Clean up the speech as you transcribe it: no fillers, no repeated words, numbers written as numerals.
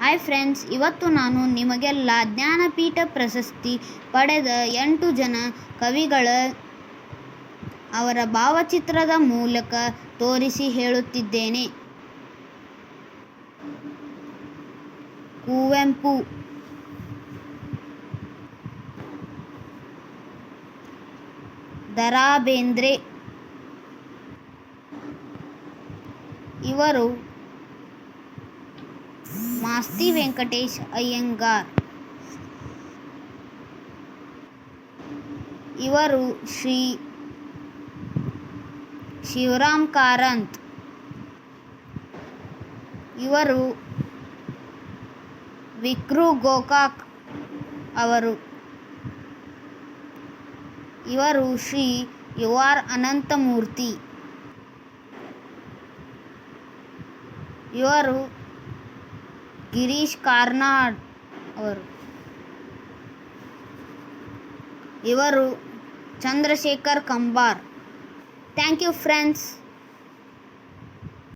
Hi friends, ಇವತ್ತು ನಾನು ನಿಮಗೆಲ್ಲ ಜ್ಞಾನಪೀಠ ಪ್ರಶಸ್ತಿ ಪಡೆದ 8 ಜನ ಕವಿಗಳ ಅವರ ಭಾವಚಿತ್ರದ ಮೂಲಕ ತೋರಿಸಿ ಹೇಳುತ್ತಿದ್ದೇನೆ. ಕುವೆಂಪು, ದ. ರಾ. ಬೇಂದ್ರೆ ಇವರು, ಮಾಸ್ತಿ ವೆಂಕಟೇಶ ಅಯ್ಯಂಗಾರ್ ಇವರು, ಶ್ರೀ ಶಿವರಾಮ್ ಕಾರಂತ್ ಇವರು, ವಿಕ್ರು ಗೋಕಾಕ್ ಅವರು ಇವರು, ಶ್ರೀ ಯು ಆರ್ ಅನಂತಮೂರ್ತಿ ಇವರು, ಗಿರೀಶ್ ಕಾರ್ನಾಡ್ ಅವರು ಇವರು, Chandrashekhar Kambar. Thank you friends.